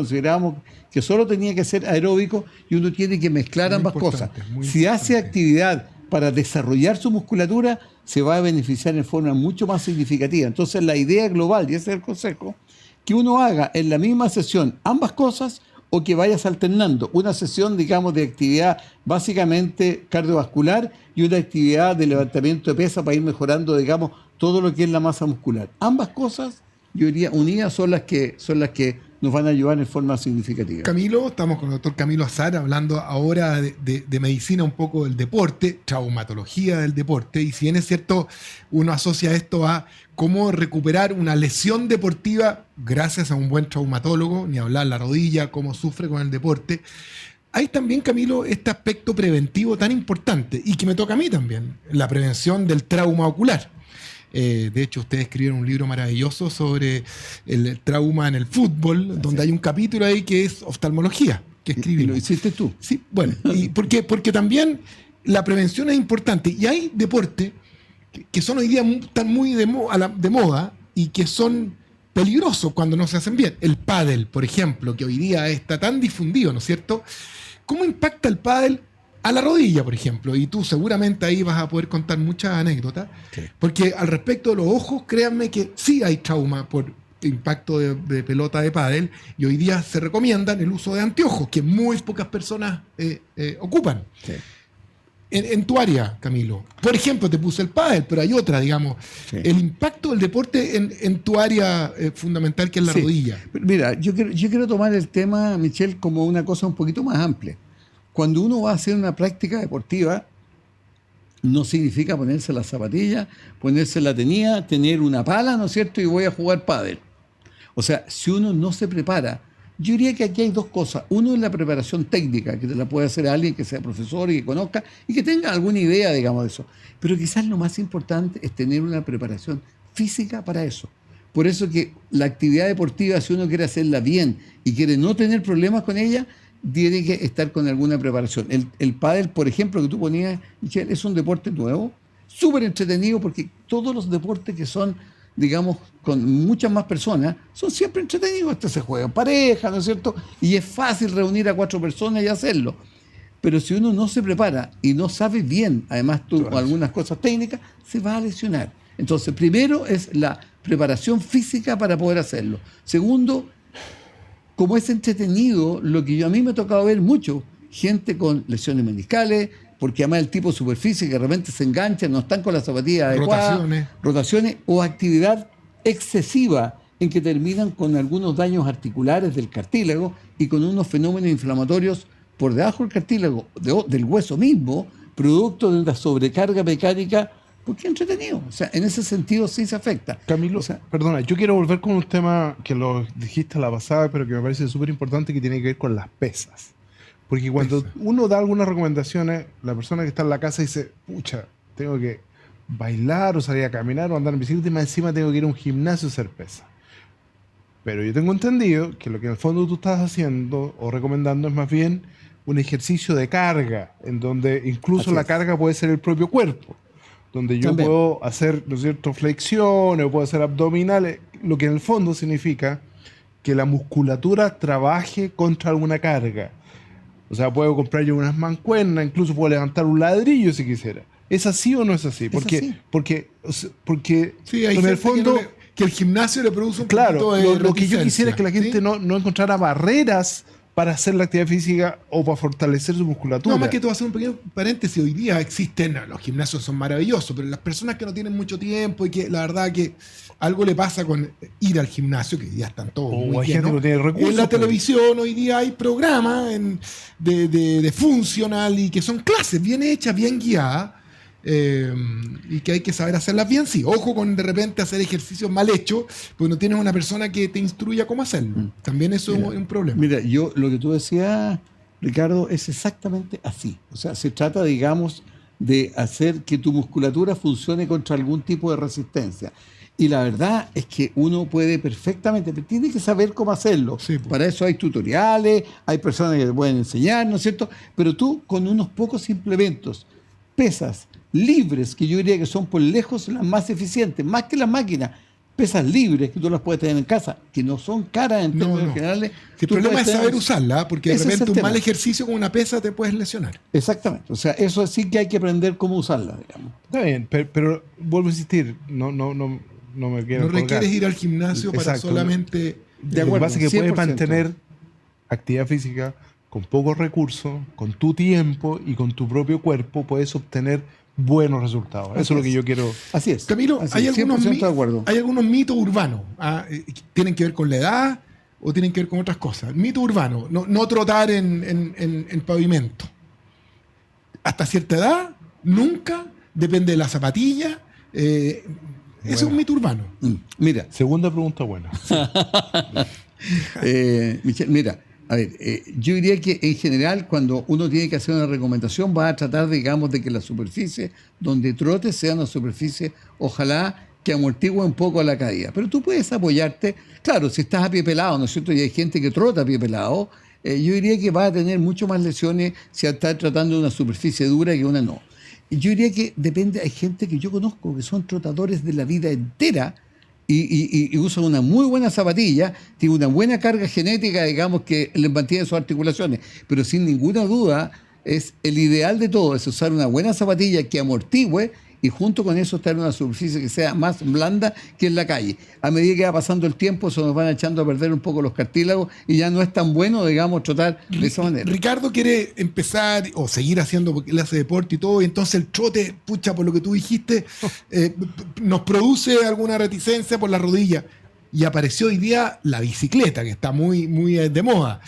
que solo tenía que ser aeróbico y uno tiene que mezclar ambas cosas. Si hace actividad para desarrollar su musculatura, se va a beneficiar en forma mucho más significativa. Entonces la idea global, y ese es el consejo, que uno haga en la misma sesión ambas cosas o que vayas alternando una sesión, digamos, de actividad básicamente cardiovascular y una actividad de levantamiento de pesas para ir mejorando, digamos, todo lo que es la masa muscular. Ambas cosas, yo diría, unidas son las que nos van a ayudar en forma significativa. Camilo, estamos con el doctor Camilo Azar hablando ahora de medicina, un poco del deporte, traumatología del deporte, y si bien es cierto, uno asocia esto a cómo recuperar una lesión deportiva gracias a un buen traumatólogo, ni hablar la rodilla, cómo sufre con el deporte. Hay también, Camilo, este aspecto preventivo tan importante y que me toca a mí también, la prevención del trauma ocular. De hecho, ustedes escribieron un libro maravilloso sobre el trauma en el fútbol, donde hay un capítulo ahí que es oftalmología, que escribí. ¿Y lo hiciste tú? Sí, bueno, y porque también la prevención es importante. Y hay deportes que son hoy día están muy de moda y que son peligrosos cuando no se hacen bien. El pádel, por ejemplo, que hoy día está tan difundido, ¿no es cierto? ¿Cómo impacta el pádel a la rodilla, por ejemplo? Y tú seguramente ahí vas a poder contar muchas anécdotas, sí. Porque al respecto de los ojos, créanme que sí hay trauma por impacto de pelota de pádel, y hoy día se recomiendan el uso de anteojos, que muy pocas personas ocupan. Sí. En tu área, Camilo, por ejemplo, te puse el pádel, pero hay otra, digamos, Sí. el impacto del deporte en tu área fundamental, que es la Sí. rodilla. Mira, yo quiero tomar el tema, Michelle, como una cosa un poquito más amplia. Cuando uno va a hacer una práctica deportiva, no significa ponerse la zapatilla, ponerse la tenía, tener una pala, ¿no es cierto? Y voy a jugar pádel. O sea, si uno no se prepara, yo diría que aquí hay dos cosas. Uno es la preparación técnica, que te la puede hacer alguien que sea profesor y que conozca y que tenga alguna idea, digamos, de eso. Pero quizás lo más importante es tener una preparación física para eso. Por eso que la actividad deportiva, si uno quiere hacerla bien y quiere no tener problemas con ella, tiene que estar con alguna preparación. El pádel, por ejemplo, que tú ponías, Michelle, es un deporte nuevo, súper entretenido, porque todos los deportes que son, digamos, con muchas más personas, son siempre entretenidos. Este se juega en pareja, ¿no es cierto? Y es fácil reunir a 4 personas y hacerlo. Pero si uno no se prepara y no sabe bien, además tú, algunas cosas técnicas, se va a lesionar. Entonces, primero es la preparación física para poder hacerlo. Segundo, como es entretenido, lo que a mí me ha tocado ver mucho, gente con lesiones meniscales, porque además el tipo de superficie que de repente se enganchan, no están con las zapatillas adecuadas, rotaciones o actividad excesiva en que terminan con algunos daños articulares del cartílago y con unos fenómenos inflamatorios por debajo del cartílago, del hueso mismo, producto de una sobrecarga mecánica, porque es entretenido. O sea, en ese sentido sí se afecta. Camilo, O sea, perdona, yo quiero volver con un tema que lo dijiste la pasada, pero que me parece súper importante, que tiene que ver con las pesas. Porque cuando uno da algunas recomendaciones, la persona que está en la casa dice, pucha, tengo que bailar o salir a caminar o andar en bicicleta y más encima tengo que ir a un gimnasio a hacer pesas. Pero yo tengo entendido que lo que en el fondo tú estás haciendo o recomendando es más bien un ejercicio de carga, en donde incluso Así la es. carga puede ser el propio cuerpo, donde yo También. puedo hacer, ¿no es cierto?, flexiones o puedo hacer abdominales, lo que en el fondo significa que la musculatura trabaje contra alguna carga. O sea, puedo comprar yo unas mancuernas, incluso puedo levantar un ladrillo si quisiera. ¿Es así o no es así? Porque, así. porque Sí, hay en el gente fondo, que el gimnasio le produce un claro, poquito de lo que yo quisiera es que la reticencia, gente ¿sí? no encontrara barreras para hacer la actividad física o para fortalecer su musculatura. No, más que tú hacer un pequeño paréntesis, hoy día existen, los gimnasios son maravillosos, pero las personas que no tienen mucho tiempo y que la verdad que algo le pasa con ir al gimnasio, que ya están todos O muy hay gente llenos. que no tiene recursos, En la pues. televisión hoy día hay programas de funcional y que son clases bien hechas, bien guiadas, y que hay que saber hacerlas bien, sí. Ojo con de repente hacer ejercicios mal hechos, porque no tienes una persona que te instruya cómo hacerlo. También eso es un problema. Mira, yo lo que tú decías, Ricardo, es exactamente así. O sea, se trata, digamos, de hacer que tu musculatura funcione contra algún tipo de resistencia. Y la verdad es que uno puede perfectamente, pero tiene que saber cómo hacerlo. Sí, pues. Para eso hay tutoriales, hay personas que te pueden enseñar, ¿no es cierto? Pero tú, con unos pocos implementos, pesas libres, que yo diría que son por lejos las más eficientes, más que las máquinas, pesas libres que tú las puedes tener en casa, que no son caras en No, términos no. generales. El tú problema puedes es saber tener- usarla, porque de Ese es el repente un tema. mal ejercicio con una pesa te puedes lesionar. Exactamente. O sea, eso sí que hay que aprender cómo usarla, digamos. Está bien, pero vuelvo a insistir, no me quiero No colgar. requieres ir al gimnasio para Exacto. solamente... De Lo que acuerdo, pasa es que puedes 100%. mantener actividad física con pocos recursos, con tu tiempo y con tu propio cuerpo, puedes obtener buenos resultados. Eso es lo que yo quiero. Así es. Camilo, Así hay es, algunos, 100% de acuerdo. hay algunos mitos urbanos. ¿Tienen que ver con la edad o tienen que ver con otras cosas? Mito urbano, no trotar en pavimento. Hasta cierta edad, nunca, depende de la zapatilla. Eso es un mito urbano. Mira, Segunda pregunta buena. Michelle, mira, a ver, yo diría que en general cuando uno tiene que hacer una recomendación va a tratar, digamos, de que la superficie donde trote sea una superficie, ojalá que amortigue un poco la caída. Pero tú puedes apoyarte, claro, si estás a pie pelado, ¿no es cierto? Y hay gente que trota a pie pelado, yo diría que va a tener mucho más lesiones si está tratando de una superficie dura que una no. Y yo diría que depende, hay gente que yo conozco que son trotadores de la vida entera, y usan una muy buena zapatilla, tiene una buena carga genética, digamos, que les mantiene sus articulaciones, pero sin ninguna duda es el ideal de todo, es usar una buena zapatilla que amortigüe y junto con eso estar en una superficie que sea más blanda que en la calle. A medida que va pasando el tiempo, se nos van echando a perder un poco los cartílagos y ya no es tan bueno, digamos, trotar de esa manera. Ricardo quiere empezar o seguir haciendo, porque él hace deporte y todo, y entonces el trote, pucha, por lo que tú dijiste, nos produce alguna reticencia por la rodilla. Y apareció hoy día la bicicleta, que está muy, muy de moda.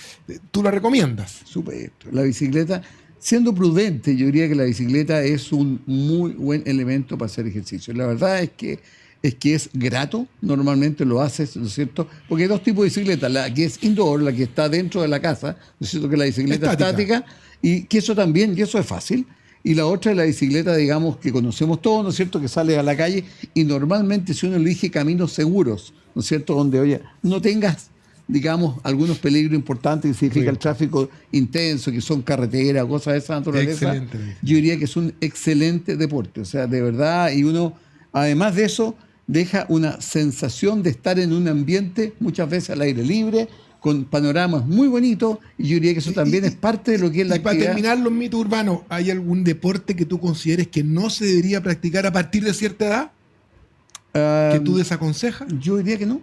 ¿Tú la recomiendas? Súper. La bicicleta, siendo prudente, yo diría que la bicicleta es un muy buen elemento para hacer ejercicio. La verdad es que es grato, normalmente lo haces, ¿no es cierto? Porque hay dos tipos de bicicleta, la que es indoor, la que está dentro de la casa, ¿no es cierto? Que es la bicicleta estática, y que eso también, y eso es fácil. Y la otra es la bicicleta, digamos, que conocemos todos, ¿no es cierto?, que sale a la calle y normalmente si uno elige caminos seguros, ¿no es cierto?, donde, oye, no tengas, digamos, algunos peligros importantes que significa el tráfico intenso, que son carreteras, cosas de esa naturaleza. Excelente. Yo diría que es un excelente deporte, o sea, de verdad, y uno, además de eso, deja una sensación de estar en un ambiente, muchas veces al aire libre, con panoramas muy bonitos, y yo diría que eso también es parte de lo que es la actividad. Para terminar los mitos urbanos, ¿hay algún deporte que tú consideres que no se debería practicar a partir de cierta edad? ¿Que tú desaconsejas? Yo diría que no.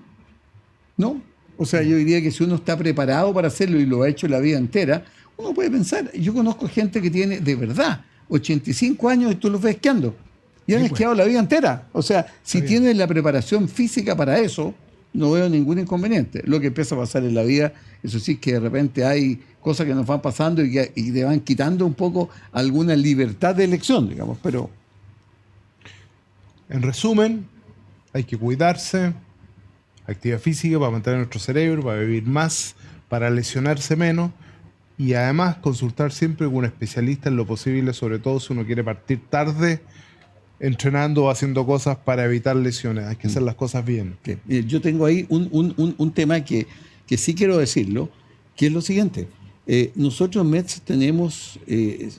No. O sea, yo diría que si uno está preparado para hacerlo y lo ha hecho la vida entera, uno puede pensar. Yo conozco gente que tiene, de verdad, 85 años y tú los ves esquiando. Y han esquiado la vida entera. O sea, si tienes la preparación física para eso, no veo ningún inconveniente. Lo que empieza a pasar en la vida, eso sí, que de repente hay cosas que nos van pasando y te van quitando un poco alguna libertad de elección, digamos. Pero, en resumen, hay que cuidarse, actividad física para mantener nuestro cerebro, para vivir más, para lesionarse menos y además consultar siempre con un especialista en lo posible, sobre todo si uno quiere partir tarde entrenando o haciendo cosas para evitar lesiones. Hay que hacer las cosas bien. Yo tengo ahí un tema que sí quiero decirlo, que es lo siguiente. Nosotros en MEDS tenemos,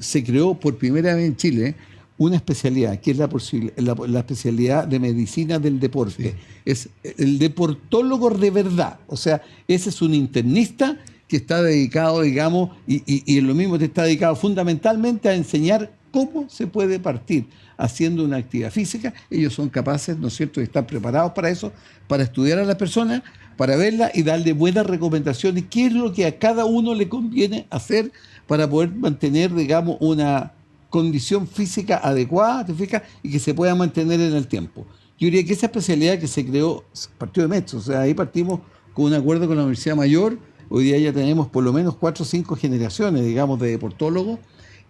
se creó por primera vez en Chile una especialidad, que es la especialidad de medicina del deporte. Sí. Es el deportólogo de verdad. O sea, ese es un internista que está dedicado, digamos, y en lo mismo te está dedicado fundamentalmente a enseñar cómo se puede partir haciendo una actividad física. Ellos son capaces, ¿no es cierto?, de estar preparados para eso, para estudiar a la persona, para verla y darle buenas recomendaciones, qué es lo que a cada uno le conviene hacer para poder mantener, digamos, una condición física adecuada, ¿te fijas? Y que se pueda mantener en el tiempo. Yo diría que esa especialidad que se creó, partió de MEDS, o sea, ahí partimos con un acuerdo con la Universidad Mayor. Hoy día ya tenemos por lo menos 4 o 5 generaciones, digamos, de deportólogos,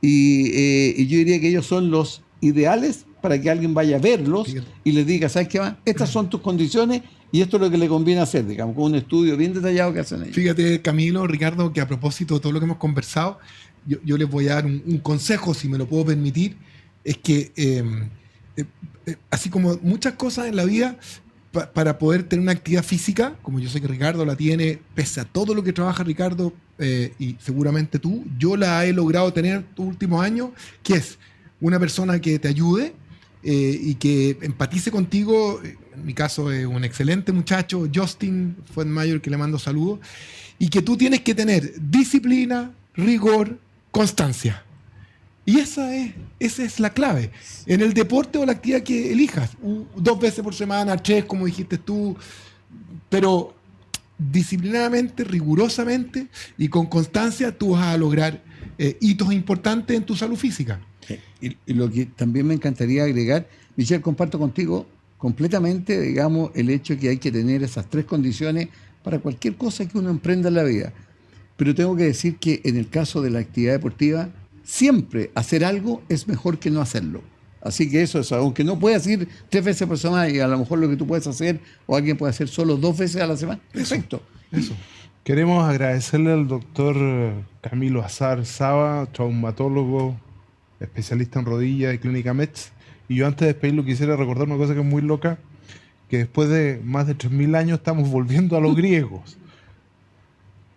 y yo diría que ellos son los ideales para que alguien vaya a verlos y les diga, ¿sabes qué va? Estas son tus condiciones y esto es lo que le conviene hacer, digamos, con un estudio bien detallado que hacen ellos. Fíjate, Camilo, Ricardo, que a propósito de todo lo que hemos conversado, yo les voy a dar un consejo, si me lo puedo permitir, es que así como muchas cosas en la vida, para poder tener una actividad física, como yo sé que Ricardo la tiene, pese a todo lo que trabaja Ricardo y seguramente tú, yo la he logrado tener estos últimos años, que es una persona que te ayude y que empatice contigo. En mi caso es un excelente muchacho, Justin Fuenmayor, que le mando saludos, y que tú tienes que tener disciplina, rigor, constancia. Y esa es la clave. En el deporte o la actividad que elijas, 2 veces por semana, 3, como dijiste tú, pero disciplinadamente, rigurosamente y con constancia tú vas a lograr hitos importantes en tu salud física. Y lo que también me encantaría agregar, Michelle, comparto contigo completamente, digamos, el hecho que hay que tener esas 3 condiciones para cualquier cosa que uno emprenda en la vida. Pero tengo que decir que en el caso de la actividad deportiva, siempre hacer algo es mejor que no hacerlo. Así que eso es, aunque no puedas ir 3 veces por semana y a lo mejor lo que tú puedes hacer o alguien puede hacer solo 2 veces a la semana, perfecto. Eso. Queremos agradecerle al doctor Camilo Azar Saba, traumatólogo, especialista en rodilla y clínica MEDS. Y yo antes de despedirlo quisiera recordar una cosa que es muy loca, que después de más de 3.000 años estamos volviendo a los griegos.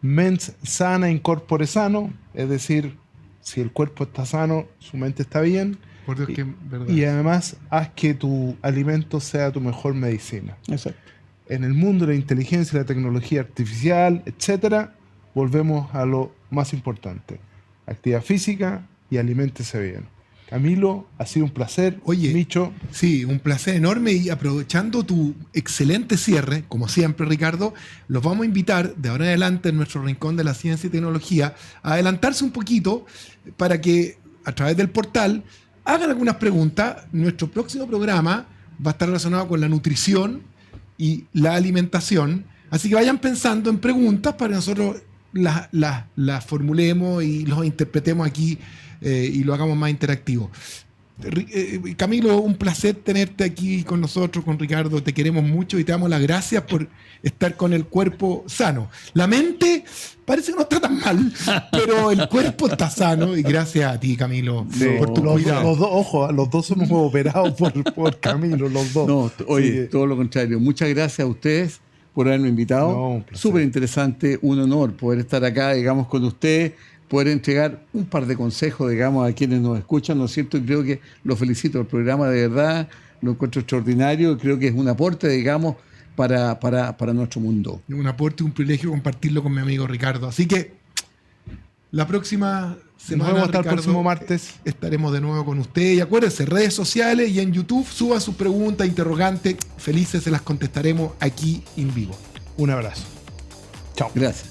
Mens sana in corpore sano, es decir, si el cuerpo está sano, su mente está bien. Por Dios, que verdad. Y además, haz que tu alimento sea tu mejor medicina. Exacto. En el mundo de la inteligencia y la tecnología artificial, etcétera, volvemos a lo más importante. Actividad física y aliméntese bien. Camilo, ha sido un placer. Oye, Micho, sí, un placer enorme y aprovechando tu excelente cierre, como siempre, Ricardo, los vamos a invitar de ahora en adelante en nuestro Rincón de la Ciencia y Tecnología a adelantarse un poquito para que a través del portal hagan algunas preguntas. Nuestro próximo programa va a estar relacionado con la nutrición y la alimentación, así que vayan pensando en preguntas para que nosotros las formulemos y los interpretemos aquí y lo hagamos más interactivo. Camilo, un placer tenerte aquí con nosotros, con Ricardo. Te queremos mucho y te damos las gracias por estar con el cuerpo sano. La mente parece que no está tan mal, pero el cuerpo está sano y gracias a ti, Camilo, por tu cuidado. los dos, ojo, los dos somos operados por Camilo, los dos. No, oye, Sí. todo lo contrario. Muchas gracias a ustedes por haberme invitado. No, un placer. Súper interesante, un honor poder estar acá, digamos, con usted, poder entregar un par de consejos, digamos, a quienes nos escuchan, ¿no es cierto? Y creo que lo felicito, el programa de verdad lo encuentro extraordinario, creo que es un aporte, digamos, para nuestro mundo. Un aporte y un privilegio compartirlo con mi amigo Ricardo. Así que la próxima semana, Nos vemos hasta el Ricardo, próximo martes. estaremos de nuevo con ustedes. Y acuérdense, redes sociales y en YouTube, suban sus preguntas, interrogantes. Felices se las contestaremos aquí en vivo. Un abrazo. Chao. Gracias.